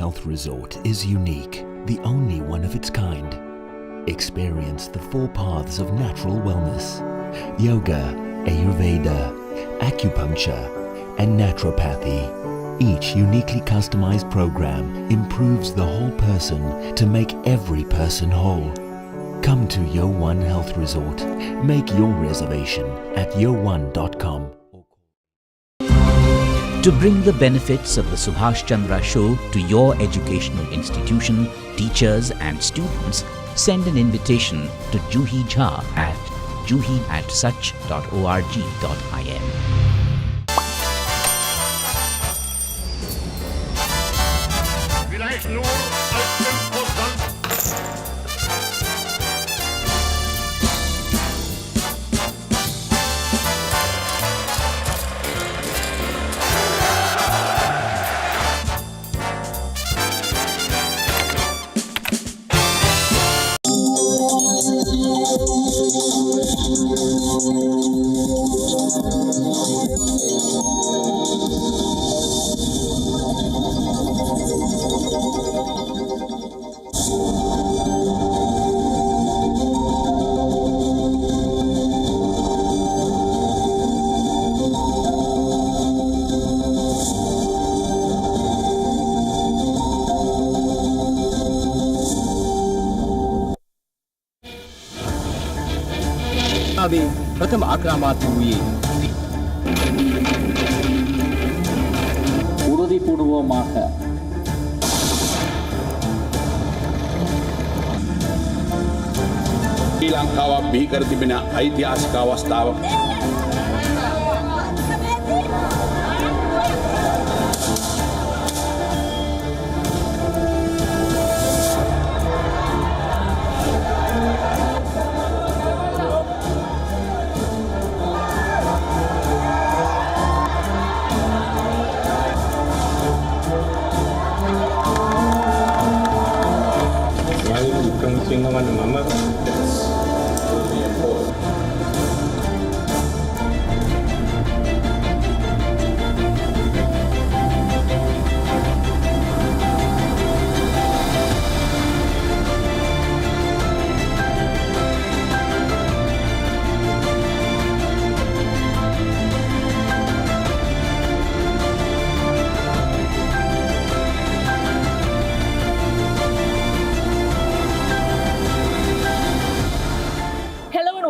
Health Resort is unique, the only one of its kind. Experience the 4 paths of natural wellness: yoga, Ayurveda, acupuncture, and naturopathy. Each uniquely customized program improves the whole person to make every person whole. Come to WION Health Resort. Make your reservation at wion.com. To bring the benefits of the Subhash Chandra Show to your educational institution, teachers and students, send an invitation to Juhi Jha at juhi@such.org.in. प्रथम आक्रामक हुए உறுதிபூர்வமாக ශ්‍රී ලංකාව බිහි කර තිබෙන ඓතිහාසික අවස්ථාවක්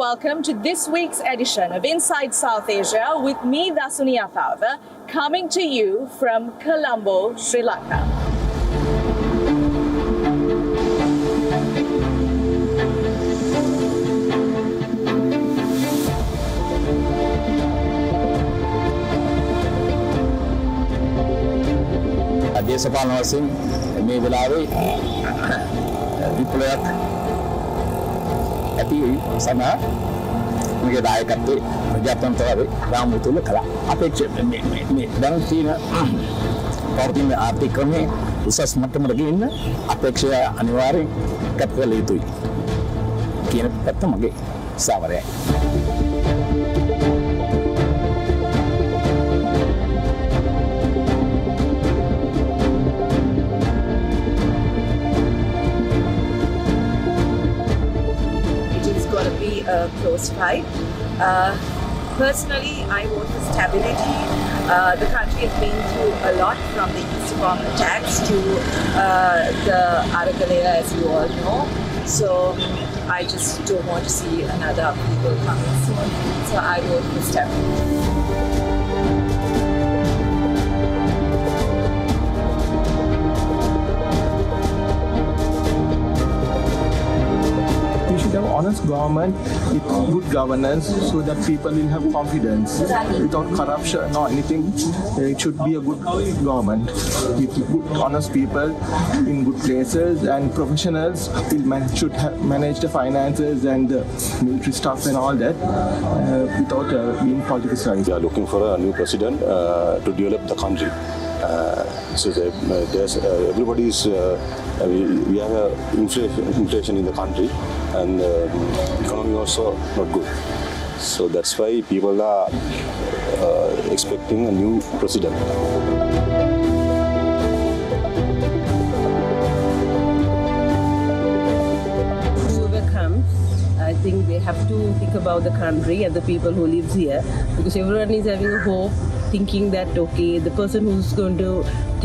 Welcome to this week's edition of Inside South Asia with me, Dasuni Athauda, coming to you from Colombo, Sri Lanka. දේශපාලන වශයෙන් මේ වෙලාවේ විප්ලවයක් ඇති සමා මේක දායකත්වයේ ප්‍රජාතන්ත්‍රයේ රාමුතුල කළා. අපේක්ෂා මේ දැන් තියෙන පෞද්ගලික ආර්ථික ක්‍රමයේ උසස් මට්ටමකට ගෙන්න අපේක්ෂා අනිවාර්යෙන් කැපකල යුතුයි කියන පැත්ත මගේ සාවරයයි. A close fight. Personally, I vote for stability. The country has been through a lot, from the East bomb attacks to the Arakalaya, as you all know. So I just don't want to see another upheaval coming soon. So I vote for stability. Honest government with good governance so that people will have confidence. Without corruption or anything, it should be a good government with good, honest people in good places, and professionals should manage the finances and the military stuff and all that without being politicized. We are looking for a new president to develop the country. So everybody is we have a inflation in the country, and economy also not good. So that's why people are expecting a new president. think they have to think about the country and the people who lives here, because everyone is having a hope, thinking that okay, the person who's going to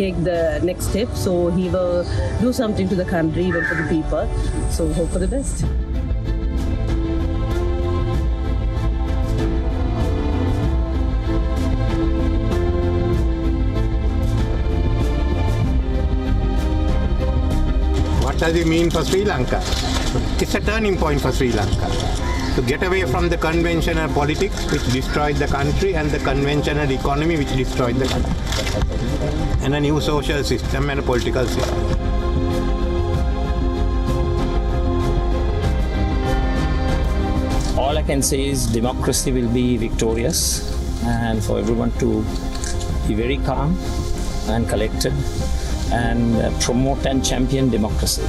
take the next step, so he will do something to the country, even for the people. So hope for the best. What does it mean for Sri Lanka? It's a turning point for Sri Lanka. To get away from the conventional politics which destroyed the country and the conventional economy which destroyed the country. And a new social system and a political system. All I can say is democracy will be victorious, and for everyone to be very calm and collected and promote and champion democracy.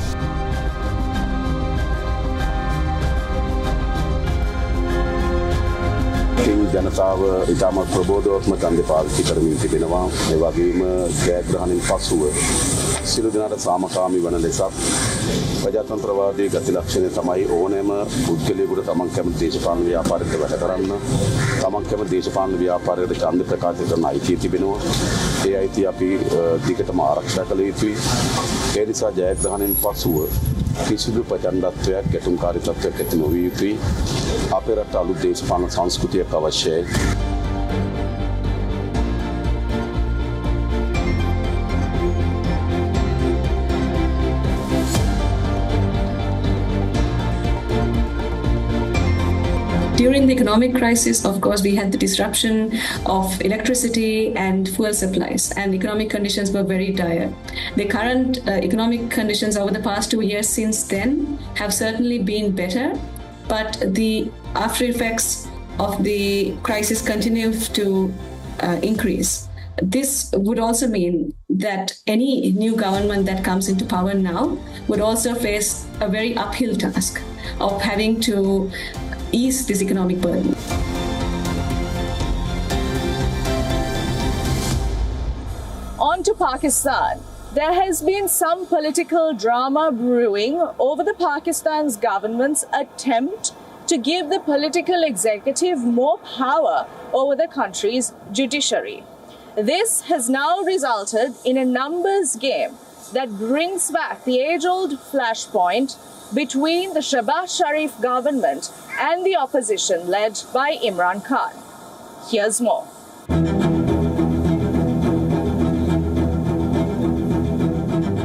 ජනතාව ඉතාමත් ප්‍රබෝධවත්ම ඡන්දය පාවිච්චි කරමින් තිබෙනවා. ඒ වගේම ජයග්‍රහණයෙන් පසුව සියලු දෙනාට සාමකාමී වන ලෙසත් ප්‍රජාතන්ත්‍රවාදී ගති ලක්ෂණය තමයි ඕනෑම පුද්ගලයෙකුට තමන් කැමති දේශපාලන ව්‍යාපාරයකට වැඩ කරන්න, තමන් කැමති දේශපාලන ව්‍යාපාරයකට ඡන්ද ප්‍රකාශ කරන අයිතිය තිබෙනවා. ඒ අයිතිය අපි දිගටම ආරක්ෂා කළ යුතුයි. ඒ නිසා ජයග්‍රහණයෙන් පසුව කිසිදු ප්‍රචණ්ඩත්වයක්, ගැටුම්කාරී තත්ත්වයක් ඇති නොවිය යුතුයි. අපේ රට අලුත් දේශපාලන සංස්කෘතියක් අවශ්‍යයි. During the economic crisis, of course, we had the disruption of electricity and fuel supplies, and economic conditions were very dire. The current economic conditions over the past 2 years since then have certainly been better, but the after effects of the crisis continue to increase. This would also mean that any new government that comes into power now would also face a very uphill task of having to ease this economic burden. On to Pakistan. There has been some political drama brewing over the Pakistan's government's attempt to give the political executive more power over the country's judiciary. This has now resulted in a numbers game that brings back the age-old flashpoint between the Shehbaz Sharif government and the opposition led by Imran Khan. Here's more.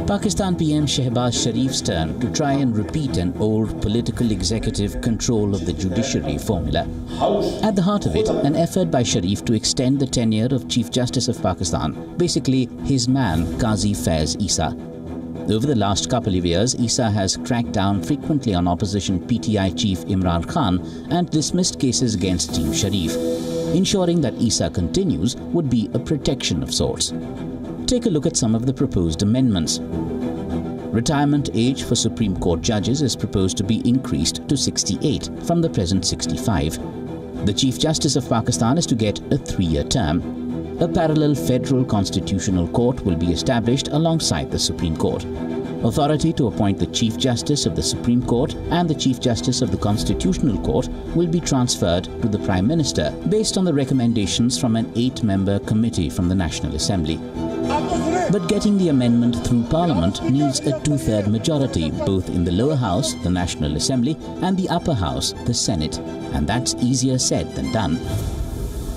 Pakistan PM Shehbaz Sharif's turn to try and repeat an old political executive control of the judiciary formula. At the heart of it, an effort by Sharif to extend the tenure of Chief Justice of Pakistan, basically his man, Qazi Faiz Issa. Over the last couple of years, Issa has cracked down frequently on opposition PTI chief Imran Khan and dismissed cases against Team Sharif. Ensuring that Issa continues would be a protection of sorts. Take a look at some of the proposed amendments. Retirement age for Supreme Court judges is proposed to be increased to 68 from the present 65. The Chief Justice of Pakistan is to get a 3-year term. A parallel federal constitutional court will be established alongside the Supreme Court. Authority to appoint the Chief Justice of the Supreme Court and the Chief Justice of the Constitutional Court will be transferred to the Prime Minister based on the recommendations from an 8-member committee from the National Assembly. But getting the amendment through Parliament needs a 2/3 majority, both in the lower house, the National Assembly, and the upper house, the Senate. And that's easier said than done.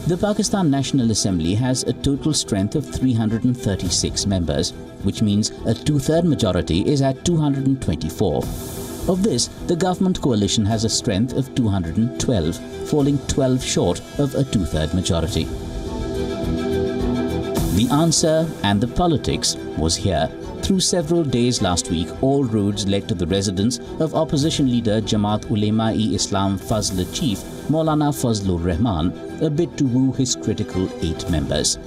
The Pakistan National Assembly has a total strength of 336 members, which means a 2/3 majority is at 224. Of this, the government coalition has a strength of 212, falling 12 short of a 2/3 majority. The answer and the politics was here. Through several days last week, all roads led to the residence of opposition leader Jamaat Ulema-e-Islam Fazl Chief Maulana Fazlur Rahman, a bid to woo his critical 8 members.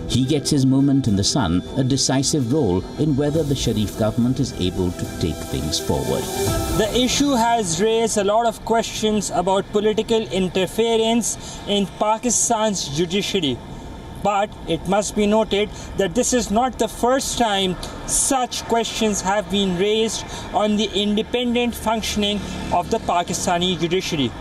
He gets his moment in the sun, a decisive role in whether the Sharif government is able to take things forward. The issue has raised a lot of questions about political interference in Pakistan's judiciary. But it must be noted that this is not the first time such questions have been raised on the independent functioning of the Pakistani judiciary.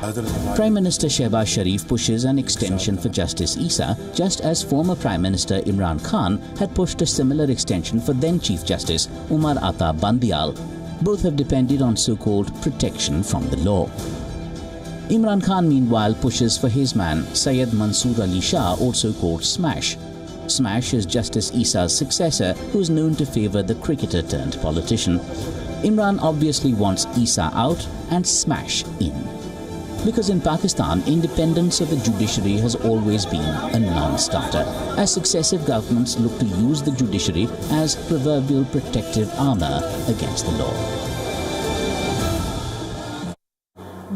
Prime Minister Shehbaz Sharif pushes an extension for Justice Issa, just as former Prime Minister Imran Khan had pushed a similar extension for then Chief Justice Umar Ata Bandial. Both have depended on so-called protection from the law. Imran Khan, meanwhile, pushes for his man, Syed Mansoor Ali Shah, also called Smash. Smash is Justice Issa's successor, who is known to favour the cricketer-turned-politician. Imran obviously wants Issa out and Smash in. Because in Pakistan, independence of the judiciary has always been a non-starter, as successive governments look to use the judiciary as proverbial protective armour against the law.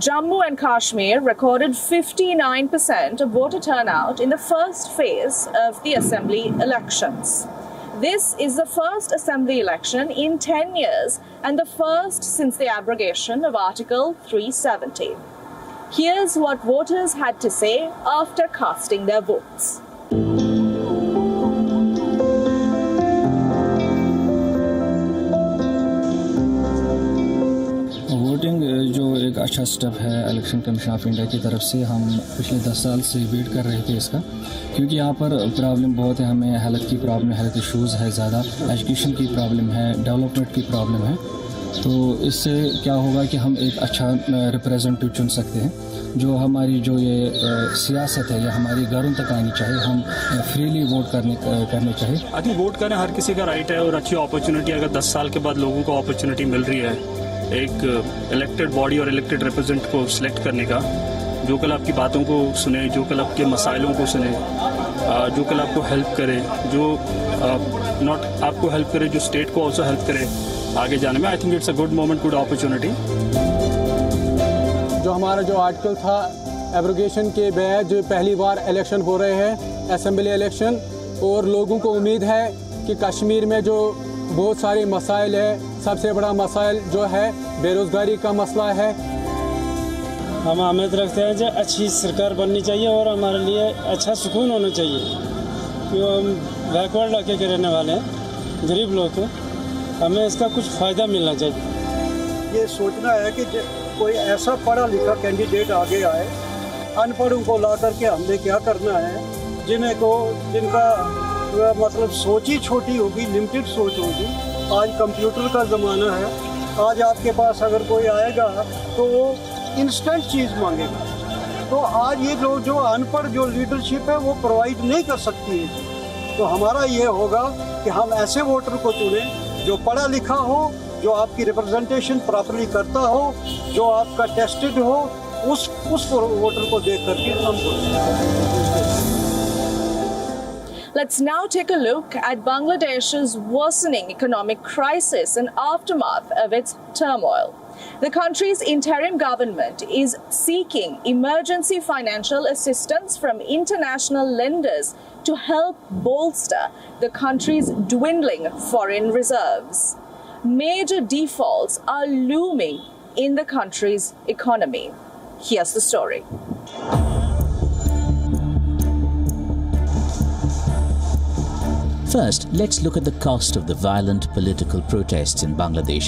Jammu and Kashmir recorded 59% of voter turnout in the first phase of the assembly elections. This is the first assembly election in 10 years and the first since the abrogation of Article 370. Here's what voters had to say after casting their votes. Voting जो एक अच्छा step है election commission of India की तरफ से, हम पिछले 10 साल से वेट कर रहे थे इसका, क्योंकि यहाँ पर प्रॉब्लम बहुत है, हमें हेल्थ की प्रॉब्लम, हेल्थ इश्यूज़ है ज़्यादा, एजुकेशन की प्रॉब्लम है, डेवलपमेंट की प्रॉब्लम है। तो इससे क्या होगा कि हम एक अच्छा रिप्रेजेंटेटिव चुन सकते हैं, जो हमारी जो ये सियासत है, ये हमारी घरों तक आनी चाहिए, हम फ्रीली वोट करने चाहिए। आई थिंक वोट करना हर किसी का राइट है और अच्छी अपॉर्चुनिटी, अगर 10 साल के बाद लोगों को अपॉर्चुनिटी मिल रही है एक इलेक्टेड बॉडी और इलेक्टेड रिप्रेजेंटेटिव को सिलेक्ट करने का, जो कल आपकी बातों को सुने, जो कल आपके मसाइलों को सुने, जो कल आपको हेल्प करे, जो नॉट आपको हेल्प करे, जो स्टेट को ऑल्सो हेल्प करे आगे जाने में। I think it's a good moment, good opportunity. जो हमारा जो आर्टिकल था एब्रोगेशन के बाद जो पहली बार इलेक्शन हो रहे हैं असेंबली इलेक्शन, और लोगों को उम्मीद है कि कश्मीर में जो बहुत सारे मसाइल है, सबसे बड़ा मसाइल जो है बेरोज़गारी का मसला है। हम उम्मीद रखते हैं कि अच्छी सरकार बननी चाहिए और हमारे लिए अच्छा सुकून होना चाहिए, क्योंकि हम बैकवर्ड इलाके के रहने वाले हैं, गरीब लोग हैं, हमें इसका कुछ फ़ायदा मिलना चाहिए। ये सोचना है कि कोई ऐसा पढ़ा लिखा कैंडिडेट आगे आए, अनपढ़ों को ला करके हमने क्या करना है, जिनका मतलब सोच ही छोटी होगी, लिमिटेड सोच होगी। आज कंप्यूटर का ज़माना है, आज आपके पास अगर कोई आएगा तो वो इंस्टेंट चीज़ मांगेगा, तो आज ये जो अनपढ़ जो लीडरशिप है वो प्रोवाइड नहीं कर सकती है। तो हमारा ये होगा कि हम ऐसे वोटर को चुनें जो पढ़ा लिखा हो, जो आपकी रिप्रेजेंटेशन प्रॉपर्ली करता हो, जो आपका टेस्टेड हो, उस वोटर को देख करके हम। Let's now take a look at Bangladesh's worsening economic crisis and aftermath of its turmoil. The country's interim government is seeking emergency financial assistance from international lenders to help bolster the country's dwindling foreign reserves. Major defaults are looming in the country's economy. Here's the story. First, let's look at the cost of the violent political protests in Bangladesh.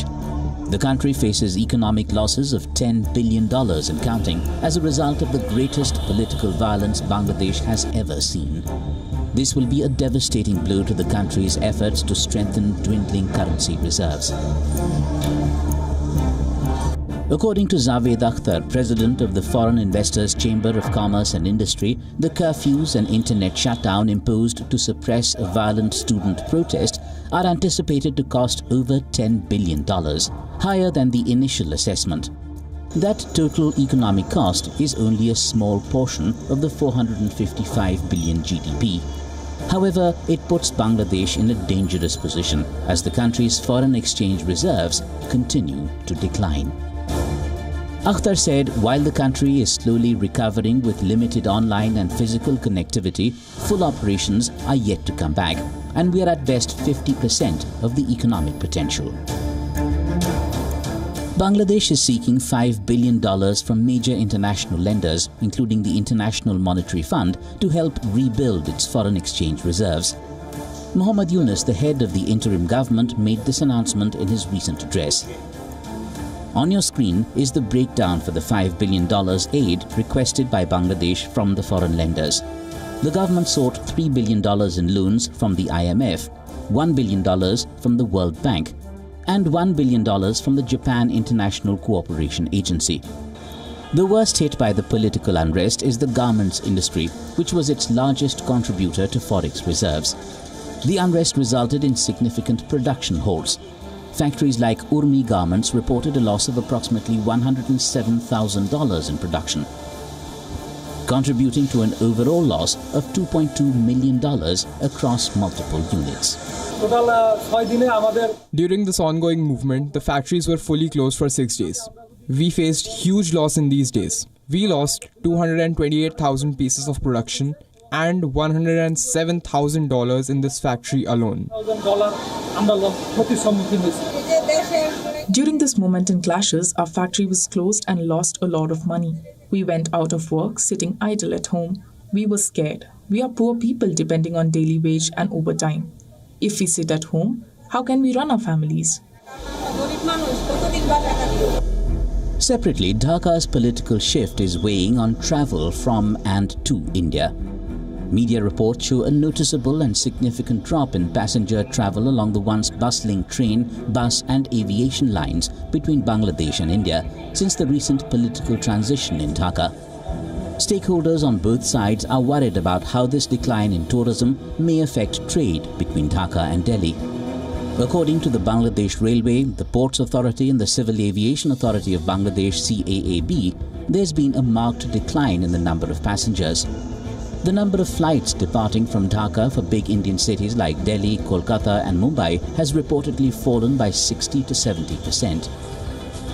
The country faces economic losses of $10 billion and counting as a result of the greatest political violence Bangladesh has ever seen. This will be a devastating blow to the country's efforts to strengthen dwindling currency reserves. According to Javed Akhtar, president of the Foreign Investors Chamber of Commerce and Industry, the curfews and internet shutdown imposed to suppress a violent student protest are anticipated to cost over $10 billion, higher than the initial assessment. That total economic cost is only a small portion of the 455 billion GDP. However, it puts Bangladesh in a dangerous position as the country's foreign exchange reserves continue to decline. Akhtar said while the country is slowly recovering with limited online and physical connectivity, full operations are yet to come back, and we are at best 50% of the economic potential. Bangladesh is seeking $5 billion from major international lenders, including the International Monetary Fund, to help rebuild its foreign exchange reserves. Muhammad Yunus, the head of the interim government, made this announcement in his recent address. On your screen is the breakdown for the $5 billion aid requested by Bangladesh from the foreign lenders. The government sought $3 billion in loans from the IMF, $1 billion from the World Bank, and $1 billion from the Japan International Cooperation Agency. The worst hit by the political unrest is the garments industry, which was its largest contributor to forex reserves. The unrest resulted in significant production halts. Factories like Urmi Garments reported a loss of approximately $107,000 in production, contributing to an overall loss of $2.2 million across multiple units. During this ongoing movement, the factories were fully closed for 6 days. We faced huge loss in these days. We lost 228,000 pieces of production and $107,000 in this factory alone. During this moment in clashes, our factory was closed and lost a lot of money. We went out of work, sitting idle at home. We were scared. We are poor people depending on daily wage and overtime. If we sit at home, how can we run our families? Separately, Dhaka's political shift is weighing on travel from and to India. Media reports show a noticeable and significant drop in passenger travel along the once bustling train, bus and aviation lines between Bangladesh and India since the recent political transition in Dhaka. Stakeholders on both sides are worried about how this decline in tourism may affect trade between Dhaka and Delhi. According to the Bangladesh Railway, the Ports Authority and the Civil Aviation Authority of Bangladesh (CAAB), there's been a marked decline in the number of passengers. The number of flights departing from Dhaka for big Indian cities like Delhi, Kolkata and Mumbai has reportedly fallen by 60 to 70%.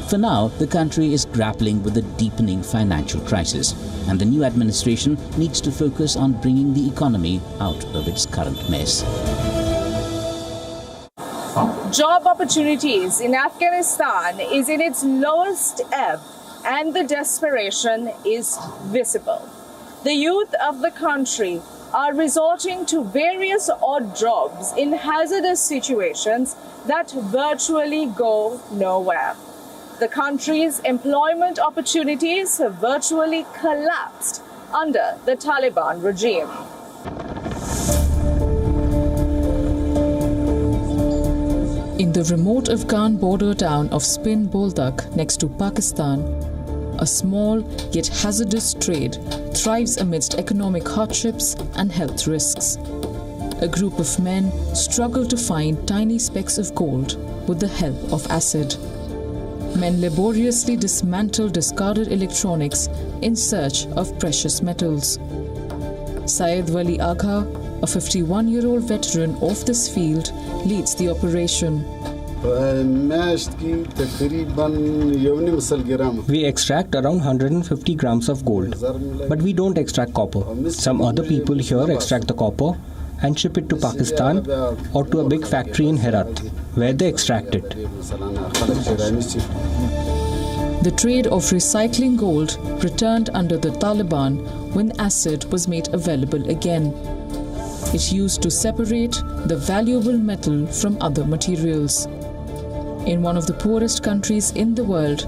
For now, the country is grappling with a deepening financial crisis, and the new administration needs to focus on bringing the economy out of its current mess. Job opportunities in Afghanistan is in its lowest ebb, and the desperation is visible. The youth of the country are resorting to various odd jobs in hazardous situations that virtually go nowhere. The country's employment opportunities have virtually collapsed under the Taliban regime. In the remote Afghan border town of Spin Boldak next to Pakistan, a small yet hazardous trade thrives amidst economic hardships and health risks. A group of men struggle to find tiny specks of gold with the help of acid. Men laboriously dismantle discarded electronics in search of precious metals. Syed Wali Agha, a 51-year-old veteran of this field, leads the operation. We extract around 150 grams of gold, but we don't extract copper. Some other people here extract the copper and ship it to Pakistan or to a big factory in Herat, where they extract it. The trade of recycling gold returned under the Taliban when acid was made available again. It used to separate the valuable metal from other materials. In one of the poorest countries in the world,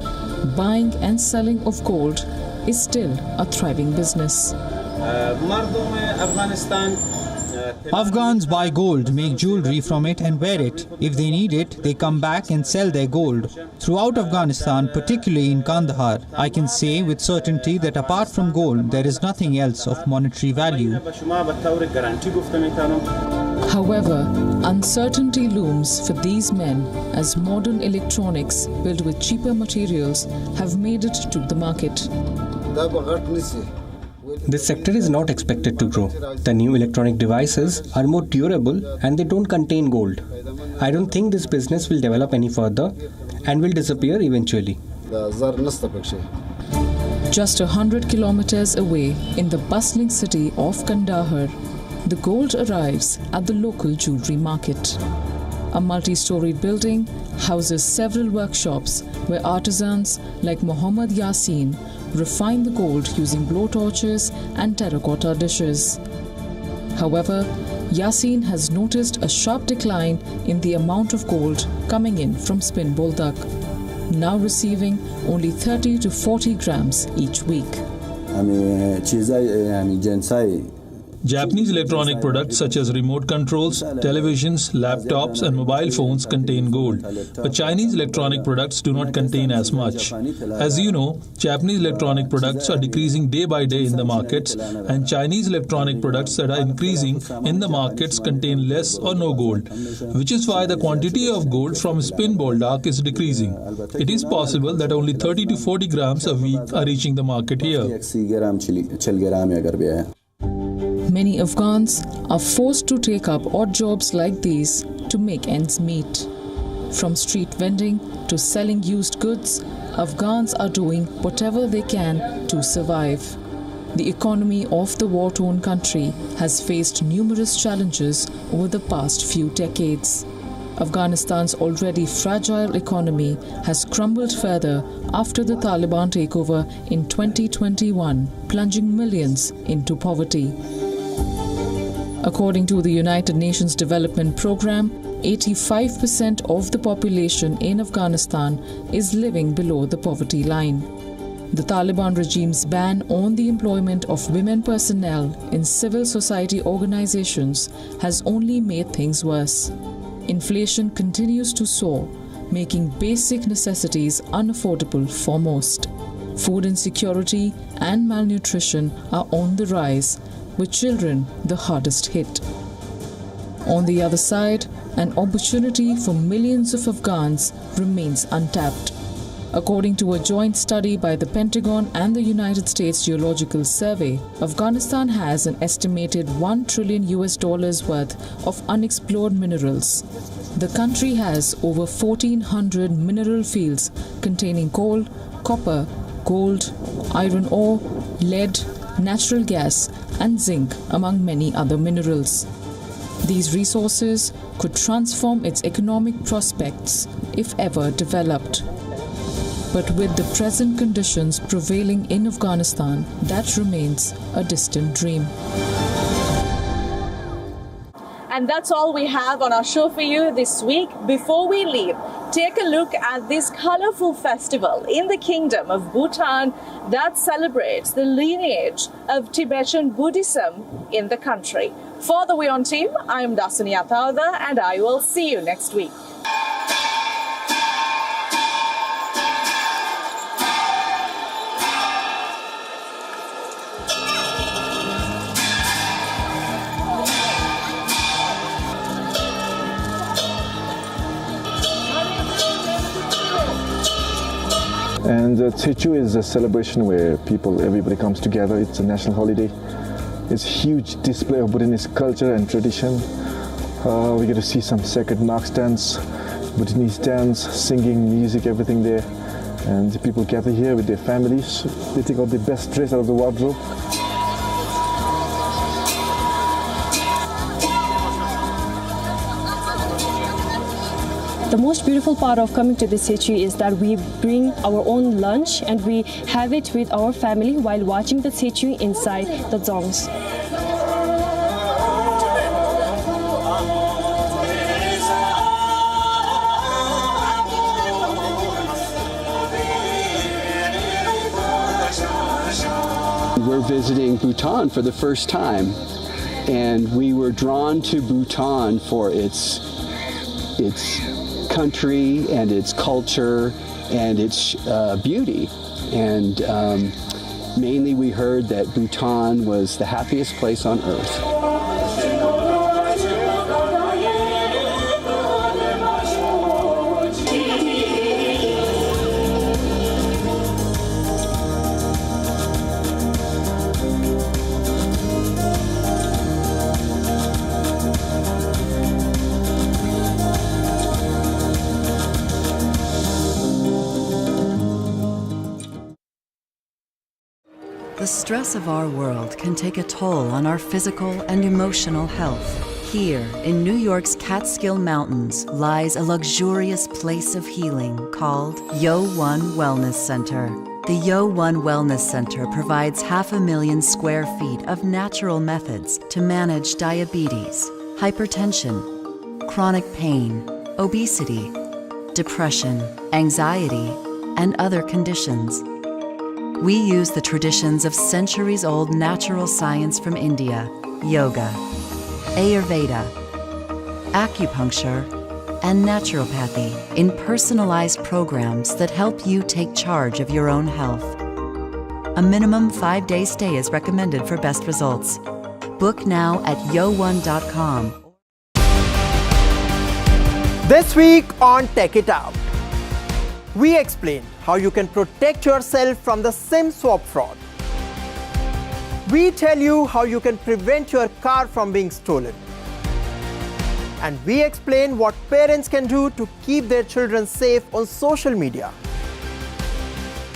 buying and selling of gold is still a thriving business. Afghans buy gold, make jewelry from it and wear it. If they need it, they come back and sell their gold. Throughout Afghanistan, particularly in Kandahar, I can say with certainty that apart from gold, there is nothing else of monetary value. However, uncertainty looms for these men as modern electronics built with cheaper materials have made it to the market. This sector is not expected to grow. The new electronic devices are more durable and they don't contain gold. I don't think this business will develop any further and will disappear eventually. Just 100 kilometers away in the bustling city of Kandahar, the gold arrives at the local jewelry market. A multi-storied building houses several workshops where artisans like Mohammad Yasin refine the gold using blowtorches and terracotta dishes. However, Yasin has noticed a sharp decline in the amount of gold coming in from Spin Boldak, now receiving only 30 to 40 grams each week. Japanese electronic products such as remote controls, televisions, laptops and mobile phones contain gold, but Chinese electronic products do not contain as much. As you know, Japanese electronic products are decreasing day by day in the markets, and Chinese electronic products that are increasing in the markets contain less or no gold, which is why the quantity of gold from Spin Boldak is decreasing. It is possible that only 30 to 40 grams a week are reaching the market here. Many Afghans are forced to take up odd jobs like these to make ends meet. From street vending to selling used goods, Afghans are doing whatever they can to survive. The economy of the war-torn country has faced numerous challenges over the past few decades. Afghanistan's already fragile economy has crumbled further after the Taliban takeover in 2021, plunging millions into poverty. According to the United Nations Development Programme, 85% of the population in Afghanistan is living below the poverty line. The Taliban regime's ban on the employment of women personnel in civil society organizations has only made things worse. Inflation continues to soar, making basic necessities unaffordable for most. Food insecurity and malnutrition are on the rise, with children the hardest hit. On the other side, an opportunity for millions of Afghans remains untapped. According to a joint study by the Pentagon and the United States Geological Survey, Afghanistan has an estimated $1 trillion worth of unexplored minerals. The country has over 1,400 mineral fields containing coal, copper, gold, iron ore, lead, natural gas and zinc, among many other minerals. These resources could transform its economic prospects if ever developed. But with the present conditions prevailing in Afghanistan, that remains a distant dream. And that's all we have on our show for you this week. Before we leave, take a look at this colorful festival in the Kingdom of Bhutan that celebrates the lineage of Tibetan Buddhism in the country. For the WION team, I am Dasuni Athauda, and I will see you next week. And Techu is a celebration where everybody comes together. It's a national holiday. It's a huge display of Bhutanese culture and tradition. We get to see some sacred marks dance, Bhutanese dance, singing, music, everything there. And the people gather here with their families. They take out the best dress out of the wardrobe. The most beautiful part of coming to this Techu is that we bring our own lunch and we have it with our family while watching the Techu inside the dzongs. We're visiting Bhutan for the first time, and we were drawn to Bhutan for its country and its culture and its beauty. And mainly we heard that Bhutan was the happiest place on earth. The stress of our world can take a toll on our physical and emotional health. Here in New York's Catskill Mountains lies a luxurious place of healing called WION Wellness Center. The WION Wellness Center provides 500,000 square feet of natural methods to manage diabetes, hypertension, chronic pain, obesity, depression, anxiety, and other conditions. We use the traditions of centuries-old natural science from India, yoga, Ayurveda, acupuncture, and naturopathy in personalized programs that help you take charge of your own health. A minimum 5-day stay is recommended for best results. Book now at yo1.com. This week on Take It Out, we explain how you can protect yourself from the SIM swap fraud. We tell you how you can prevent your car from being stolen. And we explain what parents can do to keep their children safe on social media.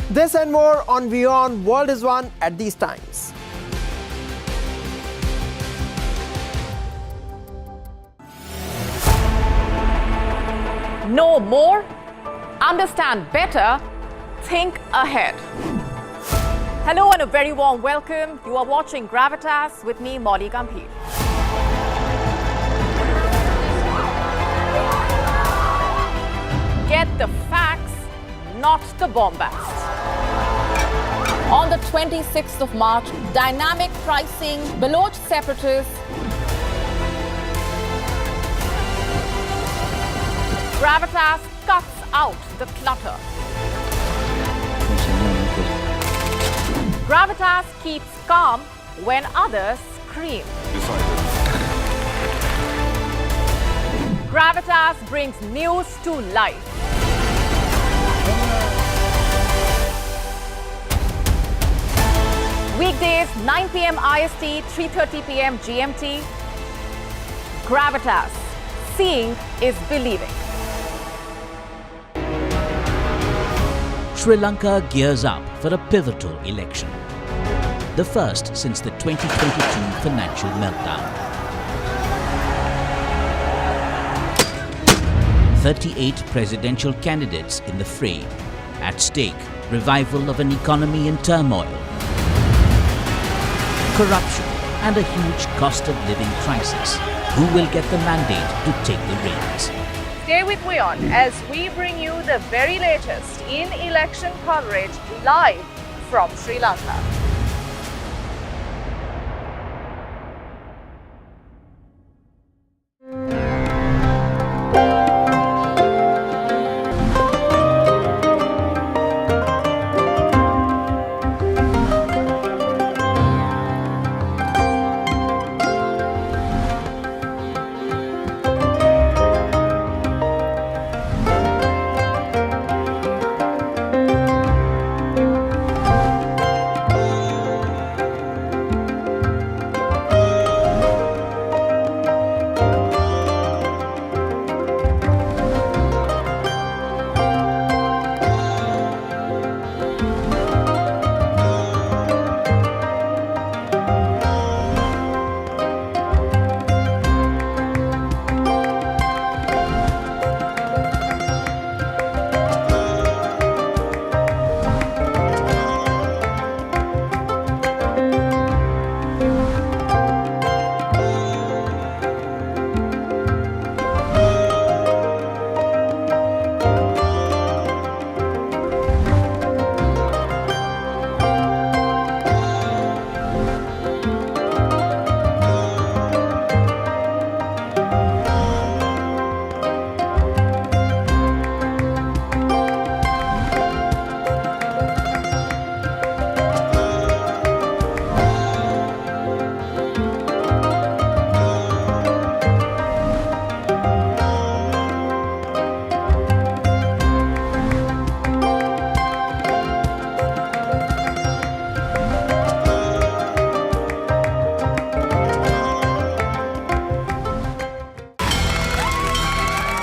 This and more on WION World is One at these times. Know more, understand better, think ahead. Hello and a very warm welcome. You are watching Gravitas with me, Molly Gambhir. Get the facts, not the bombast. On the 26th of March, dynamic pricing, Baloch separatists, Gravitas cuts out the clutter. Gravitas keeps calm when others scream. Gravitas brings news to life. Weekdays, 9 p.m. IST, 3:30 p.m. GMT. Gravitas. Seeing is believing. Sri Lanka gears up for a pivotal election. The first since the 2022 financial meltdown. 38 presidential candidates in the fray. At stake, revival of an economy in turmoil, corruption and a huge cost of living crisis. Who will get the mandate to take the reins? Stay with WION as we bring you the very latest in election coverage live from Sri Lanka.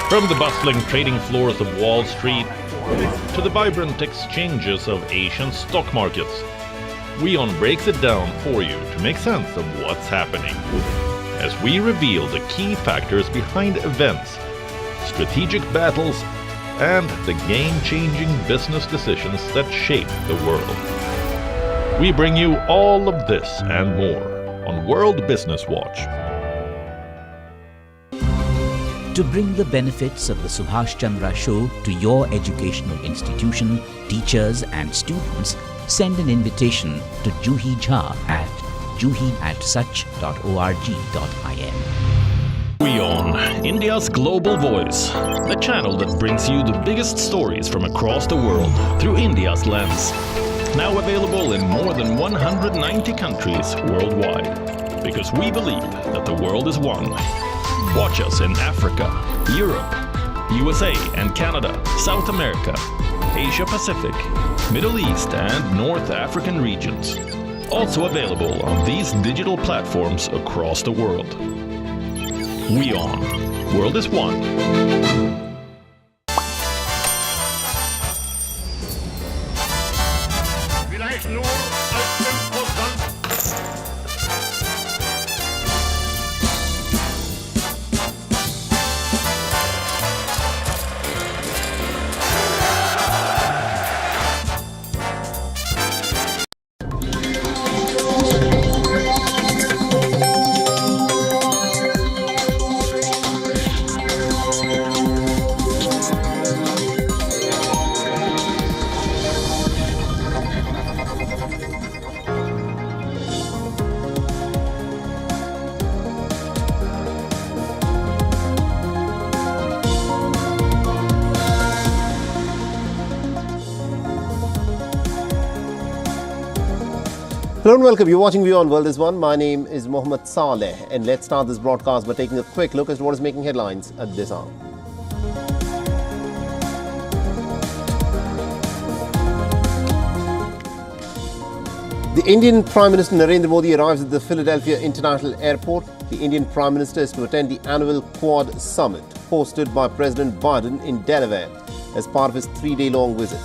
From the bustling trading floors of Wall Street to the vibrant exchanges of Asian stock markets, WION breaks it down for you to make sense of what's happening. as we reveal the key factors behind events, strategic battles, and the game-changing business decisions that shape the world. We bring you all of this and more on World Business Watch. To bring the benefits of the Subhash Chandra Show to your educational institution, teachers and students, send an invitation to Juhi Jha at juhi@such.org.in. WION, India's global voice, the channel that brings you the biggest stories from across the world through India's lens. Now available in more than 190 countries worldwide. Because we believe that the world is one. Watch us in Africa, Europe, USA and Canada, South America, Asia Pacific, Middle East and North African regions. Also available on these digital platforms across the world. WION, World is One. Hello and welcome. You're watching WION World is One. My name is Mohammed Saleh, and let's start this broadcast by taking a quick look at what is making headlines at this hour. The Indian Prime Minister Narendra Modi arrives at the Philadelphia International Airport. The Indian Prime Minister is to attend the annual Quad Summit hosted by President Biden in Delaware as part of his 3-day-long visit.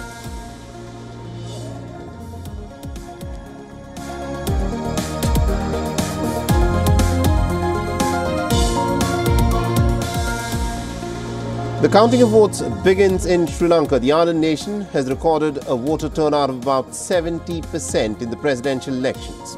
The counting of votes begins in Sri Lanka. The island nation has recorded a voter turnout of about 70% in the presidential elections.